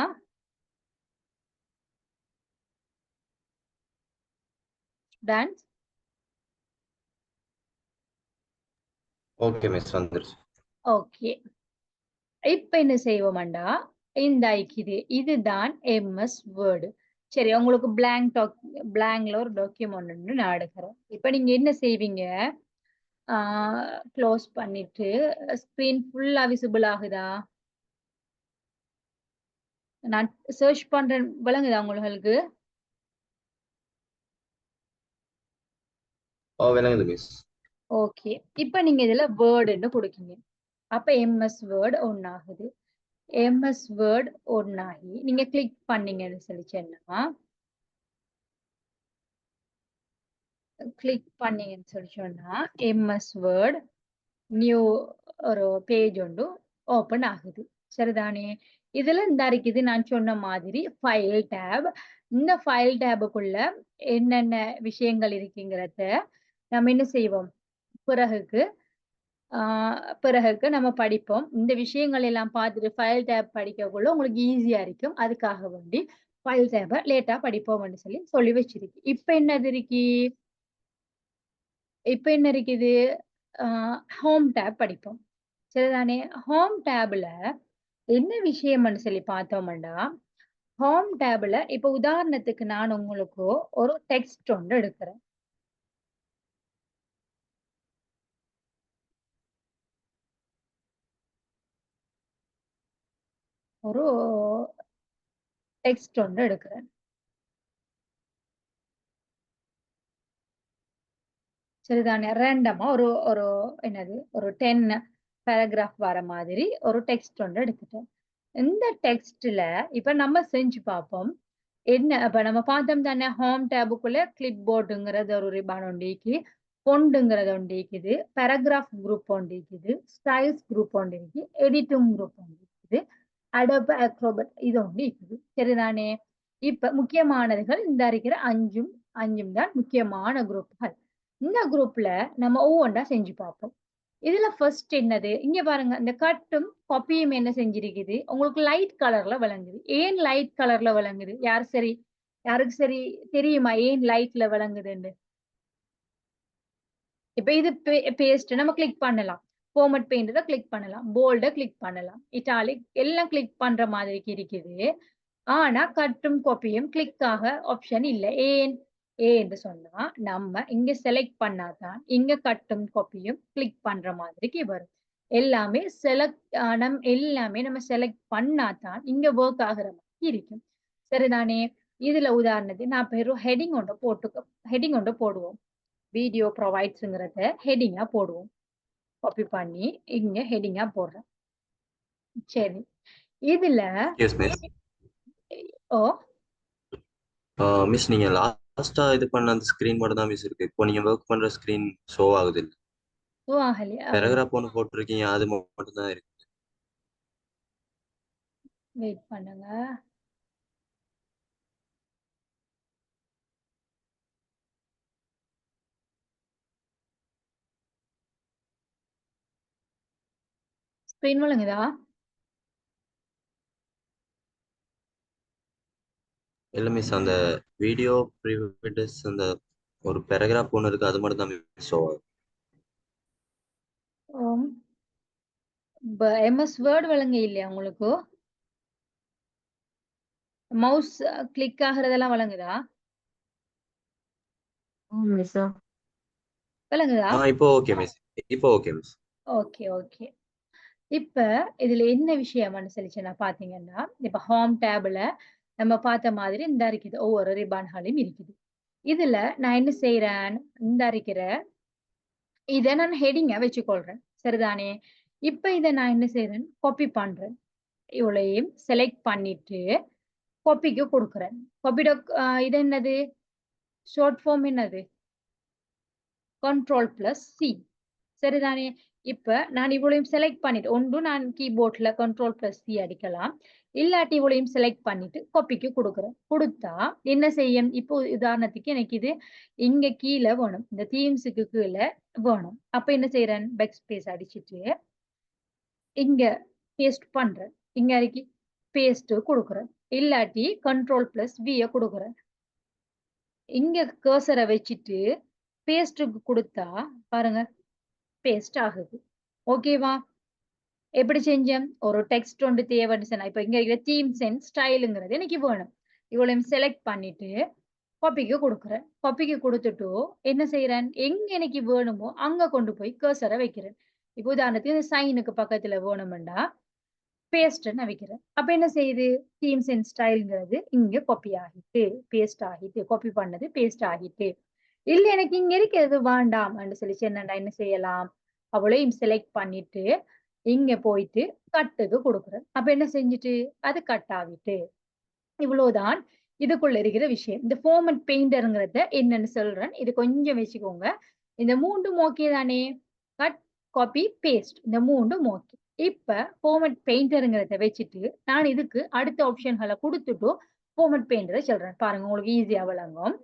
டான்ஸ்? ஓகே மிஸ் வந்துருச்சு. ஓகே. இப்ப என்ன செய்வோம்டா, இந்த இதுதான் MS வேர்டு. சரி, உங்களுக்கு பிளாங்க்ல ஒரு டாக்குமெண்ட் ஒன்று நான் எடுக்கிறேன். இப்ப நீங்க என்ன செய்வீங்க, க்ளோஸ் பண்ணிட்டு ஸ்கிரீன் ஃபுல்லா விசிபிள் ஆகுதா? நான் சர்ச் பண்றேன், விளங்குதா உங்களுக்கு? விளங்குது மிஸ். ஓகே. இப்ப நீங்க இதுல வேர்டுன்னு கொடுக்கீங்க. அப்ப MS வேர்டு ஒன் ஆகுது. MS வேர்ட் ஒன் ஆகி நீங்க கிளிக் பண்ணீங்கன்னு சொல்லி சொன்னா, கிளிக் பண்ணீங்கன்னு சொல்லி சொன்னா MS வேர்ட் நியூ ஒரு பேஜ் ஒன்று ஓபன் ஆகுது. சரிதானே? இதுல இந்த இருக்குது நான் சொன்ன மாதிரி ஃபைல் டேப். இந்த ஃபைல் டேபுக்குள்ள என்னென்ன விஷயங்கள் இருக்குங்கிறத நம்ம என்ன செய்வோம், பிறகுக்கு பிறகுக்கு நம்ம படிப்போம். இந்த விஷயங்கள் எல்லாம் பார்த்துட்டு ஃபைல் டேப் படிக்கக்குள்ள உங்களுக்கு ஈஸியா இருக்கும். அதுக்காக வேண்டி ஃபைல் டேப லேட்டா படிப்போம்னு சொல்லி வச்சிருக்கு. இப்ப என்ன இருக்குது? ஹோம் டேப் படிப்போம். சரிதானே? ஹோம் டேப்ல என்ன விஷயம்னு சொல்லி பார்த்தோம்னா, ஹோம் டேப்ல இப்ப உதாரணத்துக்கு நான் உங்களுக்கு ஒரு டெக்ஸ்ட் ஒன்று எடுக்கிறேன். ஒரு டெக்ஸ்ட் ஒன்று எடுக்கிறேன். சரிதானே? ரேண்டமா ஒரு ஒரு என்னது ஒரு 10 பேராகிராஃப் வர மாதிரி ஒரு டெக்ஸ்ட் ஒன்று எடுத்துட்டேன். இந்த டெக்ஸ்ட்ல இப்ப நம்ம செஞ்சு பார்ப்போம். என்ன அப்ப நம்ம பார்த்தோம் தானே, ஹோம் டேபுக்குள்ள கிளிப் போர்டுங்கிறது ஒரு ரிபான் ஒன்று இருக்கு, ஃபொண்ட்ங்கிறது ஒன்று இருக்குது, பேராகிராஃப் குரூப் ஒன்று இருக்குது, ஸ்டைல்ஸ் குரூப் ஒன்று இருக்கு, எடிட்டிங் குரூப் ஒன்று இருக்குது, அடோப் அக்ரோபாட் இது ஒன்று இருக்குது. சரிதானே? இப்ப முக்கியமானதுகள் இந்த இருக்கிற அஞ்சும் தான் முக்கியமான குரூப்கள். இந்த குரூப்ல நம்ம ஒவ்வொன்றா செஞ்சு பார்ப்போம். இதுல ஃபர்ஸ்ட் என்னது? இங்க பாருங்க. இந்த கட்டும், காப்பியும் என்ன செஞ்சிருக்குது? உங்களுக்கு லைட் கலர்ல விளங்குது. ஏன் லைட் கலர்ல விளங்குது? யாருக்கு சரி தெரியுமா? ஏன் லைட்ல விளங்குதுன்னு? இப்ப இது பேஸ்ட் நம்ம கிளிக் பண்ணலாம். ஃபார்மட் பெயிண்ட கிளிக் பண்ணலாம். போல்ட கிளிக் பண்ணலாம். இட்டாலிக் எல்லாம் கிளிக் பண்ற மாதிரி இருக்குது. ஆனா கட்டும் காப்பியும் கிளிக் ஆக ஆப்ஷன் இல்ல. ஏன்னு சொன்னா நம்ம இங்க செலக்ட் பண்ணாதான் இங்க கட்டும் காப்பியும் கிளிக் பண்ற மாதிரிக்கு வரும். எல்லாமே நம்ம செலக்ட் பண்ணாதான் இங்க ஒர்க் ஆகுற மாதிரி இருக்கும். சரிதானே? இதுல உதாரணத்துக்கு நான் பெரும் ஹெட்டிங் ஒன்று போடுவோம். வீடியோ ப்ரொவைட்ஸ்ங்கிறத ஹெட்டிங்கா போடுவோம். காப்பி பண்ணி இங்க ஹெட்டிங்கா போடுறேன். சரி. இதுல எஸ் மிஸ். ஓ மிஸ் நீங்க லாஸ்டா இது பண்ண அந்த ஸ்கிரீன் மட்டும் தான் மிஸ் இருக்கு. இப்போ நீங்க ஒர்க் பண்ற ஸ்கிரீன் ஷோ ஆகுது இல்ல. ஓ ஆகலையா? பேராகிராஃப் ஒன்று போட்டிருக்கீங்க, அது மட்டும் தான் இருக்கு. வெயிட் பண்ணுங்க. ஸ்க்ரீன் விளங்குதா? இல்ல மிஸ், அந்த வீடியோ ப்ரிவியஸ் அந்த ஒரு பேராகிராஃப் ஒன்று இருக்கு, அது மட்டும் தான் மிஸ் ஷோ ஆகுது. எம்எஸ் வேர்ட் விளங்க இல்லையா உங்களுக்கு? மவுஸ் கிளிக் ஆகுறதெல்லாம் விளங்குதா? மிஸ் விளங்குதா? இப்போ ஓகே மிஸ். இப்போ ஓகே மிஸ். Okay, okay. இப்ப இதுல என்ன விஷயம்னு சொல்லிச்சுன்னா பாத்தீங்கன்னா, இப்ப ஹோம் டேப்ல நம்ம பார்த்த மாதிரி இந்த இருக்குது. ஒவ்வொரு ரிபான்களும் இருக்குது. இதுல நான் என்ன செய்றேன்? இந்த இருக்கிற இத நான் ஹெட்டிங்கா வச்சுக்கொள்றேன். சரிதானே? இப்ப இத நான் என்ன செய்றேன்? காப்பி பண்றேன். இவ்வளையும் செலக்ட் பண்ணிட்டு காப்பிக்கு குடுக்குறேன். காப்பியோட இது என்னது? ஷார்ட் ஃபார்ம் என்னது? Ctrl+C. சரிதானே? இப்ப நான் இவ்வளையும் செலக்ட் பண்ணிட்டு, ஒன்று நான் கீபோர்ட்ல Ctrl+C அடிக்கலாம். இல்லாட்டி இவ்வளையும் செலக்ட் பண்ணிட்டு காப்பிக்கு குடுக்குறேன். குடுத்தா என்ன செய்யும்? இப்போ உதாரணத்துக்கு எனக்கு இது இங்க கீழ வேணும். இந்த தீம்ஸுக்கு கீழ வேணும். அப்ப என்ன செய்றேன்? பேக்ஸ்பேஸ் அடிச்சிட்டு இங்க பேஸ்ட் பண்றேன். இங்க இறக்கி பேஸ்ட் குடுக்குறேன். இல்லாட்டி Ctrl+V குடுக்குறேன். இங்க கர்சர வச்சுட்டு பேஸ்ட்க்கு குடுத்தா பாருங்க, பேஸ்ட் ஆகுது. ஓகேவா? எப்படி செஞ்சேன்? ஒரு டெக்ஸ்ட் ஒன்று தேவைன்னு சொன்னா, இப்ப இங்க இருக்கிற தீம்ஸ் அண்ட் ஸ்டைலுங்கிறது எனக்கு வேணும். இவ்வளையும் செலக்ட் பண்ணிட்டு காப்பிக்கு குடுக்குறேன். காப்பிக்கு குடுத்துட்டு என்ன செய்றேன்? எங்க எனக்கு வேணுமோ அங்க கொண்டு போய் கர்சர வைக்கிறேன். இப்போ உதாரணத்துக்கு இந்த சைனுக்கு பக்கத்துல வேணும்னா பேஸ்ட்ன்னு வைக்கிறேன். அப்ப என்ன செய்யுது? தீம்ஸ் அண்ட் ஸ்டைல்ங்கிறது இங்க காப்பி ஆகிட்டு, பேஸ்ட் ஆகிட்டு, காப்பி பண்ணது பேஸ்ட் ஆகிட்டு. இல்ல எனக்கு இங்க இருக்கிறது வேண்டாம்ன்னு சொல்லிச்சு என்னடா என்ன செய்யலாம்? அவளையும் செலக்ட் பண்ணிட்டு இங்க போயிட்டு கட்டுக்கு குடுக்குறேன். அப்ப என்ன செஞ்சுட்டு? அது கட் ஆகிட்டு. இவ்வளவுதான் இதுக்குள்ள இருக்கிற விஷயம். இந்த ஃபார்மட் பெயிண்டர்ங்கிறத என்னன்னு சொல்றேன். இது கொஞ்சம் வச்சுக்கோங்க. இந்த 3ம் ஓகே தானே? கட், காப்பி, பேஸ்ட் இந்த 3ம் ஓகே. இப்ப ஃபார்மட் பெயிண்டர்ங்கிறத வச்சுட்டு நான் இதுக்கு அடுத்த ஆப்ஷன்கள குடுத்துட்டு ஃபார்மட் பெயிண்டர சொல்றேன். பாருங்க உங்களுக்கு ஈஸியா விளங்கும்.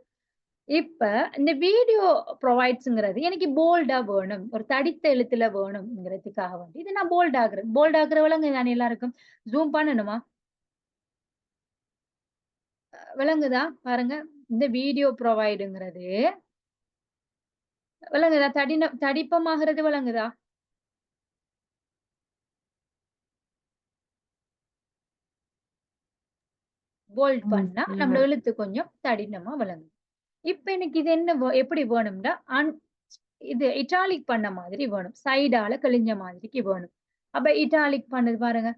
இப்ப இந்த வீடியோ ப்ரொவைட்ஸ்ங்கிறது எனக்கு போல்டா வேணும். ஒரு தடித்த எழுத்துல வேணும்ங்கிறதுக்காக வந்து இத நான் போல்ட் ஆக்குறேன். போல்ட் ஆக்குற விளங்குது தானே எல்லாருக்கும்? ஜூம் பண்ணணுமா? விளங்குதா? பாருங்க. இந்த வீடியோ ப்ரொவைடுங்கிறது விளங்குதா? தடிப்பமாகிறது விளங்குதா? போல்ட் பண்ணா நம்ம எழுத்து கொஞ்சம் தடினமா விளங்குது. இப்ப எனக்கு இது என்ன எப்படி வேணும்னா, இது இட்டாலிக் பண்ண மாதிரி வேணும். சைடால கிழிஞ்ச மாதிரிக்கு வேணும். அப்ப இட்டாலிக் பண்ணது பாருங்க.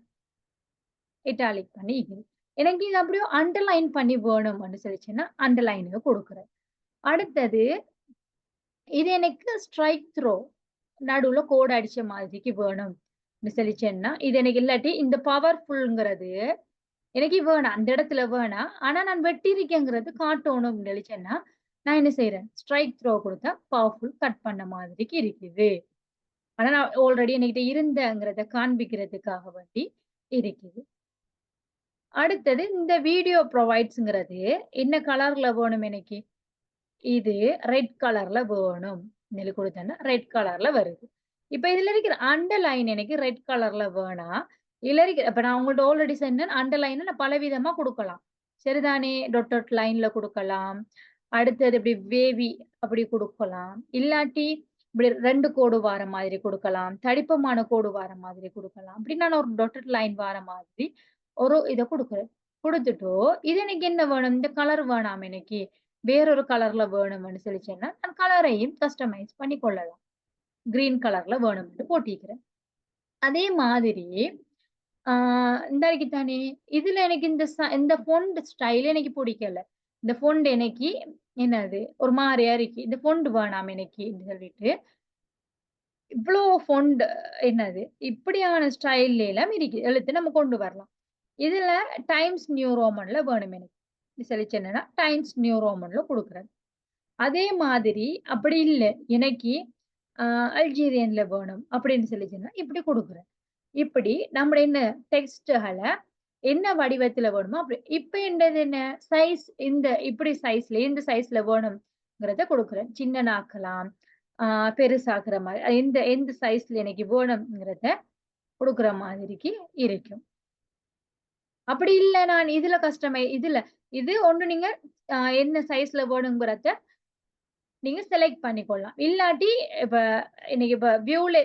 இட்டாலிக் பண்ணி இருக்குது. எனக்கு இது அப்படியே அண்டர்லைன் பண்ணி வேணும்னு சொல்லிச்சுன்னா அண்டர்லைனுக்கு கொடுக்குறேன். அடுத்தது இது எனக்கு ஸ்ட்ரைக் த்ரோ நடுவுல கோடு அடிச்ச மாதிரிக்கு வேணும் சொல்லிச்சேன்னா இது எனக்கு இல்லாட்டி இந்த பவர்ஃபுல்ங்கிறது எனக்கு வேணாம் அந்த இடத்துல வேணாம். ஆனா நான் வெட்டியிருக்கேங்கிறது காட்டணும் நினைச்சேன்னா நான் என்ன செய்யறேன் ஸ்ட்ரைக் த்ரோ கொடுத்தா பவர்ஃபுல் கட் பண்ண மாதிரிக்கு இருக்குது. ஆனா நான் ஆல்ரெடி என்கிட்ட இருந்தங்கிறத காண்பிக்கிறதுக்காக வேண்டி இருக்குது. அடுத்தது இந்த வீடியோ ப்ரொவைட்ஸ்ங்கிறது என்ன கலர்ல வேணும் எனக்கு இது ரெட் கலர்ல வேணும் நெல் கொடுத்தேன்னா ரெட் கலர்ல வருது. இப்ப இதுல இருக்கிற அண்டர்லைன் எனக்கு ரெட் கலர்ல வேணாம். இதுல இருக்கிற இப்ப நான் உங்கள்ட்ட ஆல்ரெடி சொன்னேன் அண்டர்லைன் நான் பலவிதமா கொடுக்கலாம். சரிதானே? டொட் லைன்ல கொடுக்கலாம். அடுத்தது இப்படி வேவி அப்படி கொடுக்கலாம். இல்லாட்டி இப்படி 2 கோடு வார மாதிரி கொடுக்கலாம். தடிப்பமான கோடு வார மாதிரி கொடுக்கலாம். அப்படி நான் ஒரு டொட்டட் லைன் வார மாதிரி ஒரு இத குடுக்குறேன். குடுத்துட்டு இது எனக்கு என்ன வேணும்? இந்த கலர் வேணாம் எனக்கு. வேறொரு கலர்ல வேணும்னு சொல்லிச்சேன்னா, நான் கலரையும் கஸ்டமைஸ் பண்ணி கொள்ளலாம். கிரீன் கலர்ல வேணும்னு போட்டிக்கிறேன். அதே மாதிரி ஆ இந்த இருக்கு தானே, இதுல எனக்கு இந்த ஃபொண்ட் ஸ்டைல் எனக்கு புடிக்கல. இந்த ஃபொண்ட் எனக்கு என்னது ஒரு மாரியா இருக்கு. இந்த ஃபொண்ட் வேணாம் எனக்குன்னு சொல்லிட்டு, இவ்ளோ ஃபொண்ட் என்னது இப்படியான ஸ்டைல்ல எல்லாம் இருக்கு. எழுத்து நம்ம கொண்டு வரலாம். இதுல டைம்ஸ் நியூ ரோமன்ல வேணும் எனக்கு. சொல்லிச்சேன்னா டைம்ஸ் நியூ ரோமன்ல குடுக்குறேன். அதே மாதிரி அப்படி இல்ல. எனக்கு அ அல்ஜீரியன்ல வேணும் அப்படின்னு சொல்லிச்சுன்னா, இப்படி குடுக்குறேன். இப்படி நம்ம என்ன டெக்ஸ்ட்கள என்ன வடிவத்துல வேணுமோ அப்படி. இப்ப என்னது என்ன சைஸ் இப்படி சைஸ்ல இந்த சைஸ்ல வேணும்ங்கிறத குடுக்குறேன். சின்னனாக்கலாம், ஆ பெருசாக்குற மாரி. எந்த எந்த சைஸ்ல எனக்கு வேணும்ங்கிறத குடுக்குற மாதிரிக்கு இருக்கும். அப்படி இல்ல நான் இது ஒண்ணு நீங்க என்ன சைஸ்ல வேணும்ங்கிறத நீங்க செலக்ட் பண்ணிக்கொள்ளலாம். இல்லாட்டி இப்ப இன்னைக்கு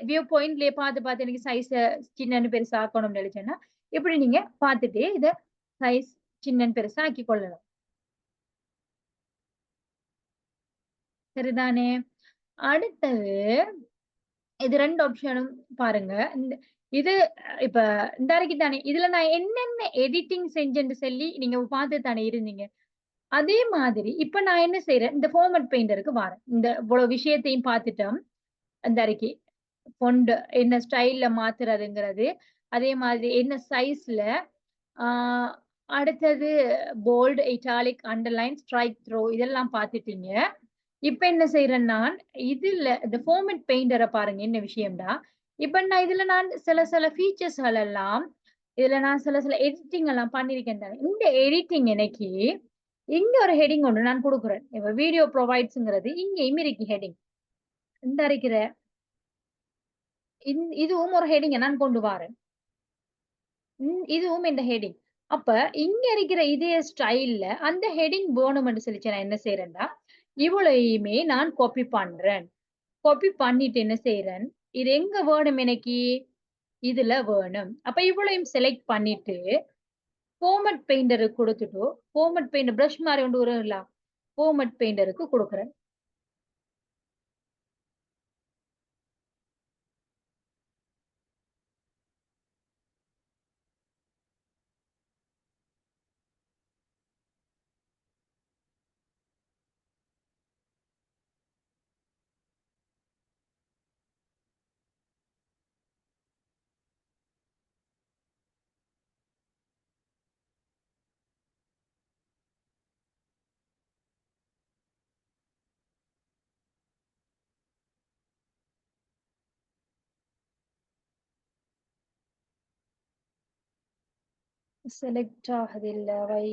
வியூ பாயிண்ட்லயே பார்த்து எனக்கு சைஸ சின்னன்னு பெருசா ஆக்கணும்னு நெனச்சேன்னா, இப்படி நீங்க பார்த்துட்டே இத சைஸ் சின்னன்னு பெருசா ஆக்கிக் கொள்ளலாம். சரிதானே? அடுத்தது இது 2 ஆப்ஷனும் பாருங்க. இது இப்ப இந்த அறைக்கு தானே இதுல நான் என்னென்ன எடிட்டிங் செஞ்சேன்னு சொல்லி நீங்க பார்த்து தானே இருந்தீங்க. அதே மாதிரி இப்ப நான் என்ன செய்றேன், இந்த ஃபார்மட் பெயிண்டருக்கு வாரேன். இந்த இவ்வளவு விஷயத்தையும் பார்த்துட்டோம். அந்த அறைக்கு. ஃபொண்ட் என்ன ஸ்டைல்ல மாத்துறதுங்கிறது, அதே மாதிரி என்ன சைஸ்ல, ஆ அடுத்தது bold, italic, underline, strikethrough இதெல்லாம் பார்த்துட்டீங்க. இப்ப என்ன செய்றேன் நான், இதுல இந்த ஃபார்மட் பெயிண்டர பாருங்க என்ன விஷயம்டா, இப்ப நான் சில சில ஃபீச்சர்ஸ்கள் எல்லாம் இதுல நான் சில சில எடிட்டிங் எல்லாம் பண்ணியிருக்கேன் தானே. இந்த எடிட்டிங் எனக்கு இங்க ஒரு ஹெட்டிங் ஒண்ணு நான் குடுக்குறேன். இப்ப வீடியோ புரொவைட்ஸ்ங்கிறது இங்கேயும் இருக்கு ஹெட்டிங். இந்த இருக்கிற இதுவும் ஒரு ஹெட்டிங்க நான் கொண்டு வாரேன். இதுவும் இந்த ஹெட்டிங். அப்ப இங்க இருக்கிற இதே ஸ்டைல்ல அந்த ஹெட்டிங் வேணும்னு சொல்லிச்சு நான் என்ன செய்றேன்டா, இவ்வளையுமே நான் காப்பி பண்றேன். காப்பி பண்ணிட்டு என்ன செய்றேன், இது எங்க வேணும் எனக்கு? இதுல வேணும். அப்ப இவ்வளையும் செலக்ட் பண்ணிட்டு, ஃபார்மட் பெயிண்டருக்கு குடுத்துட்டு, ஃபார்மட் பெயிண்டர் பிரஷ் மாரி ஒன்று வரும்ல, ஃபார்மட் பெயிண்டருக்கு குடுக்குறேன். செலக்ட் ஆகுதில்ல வை.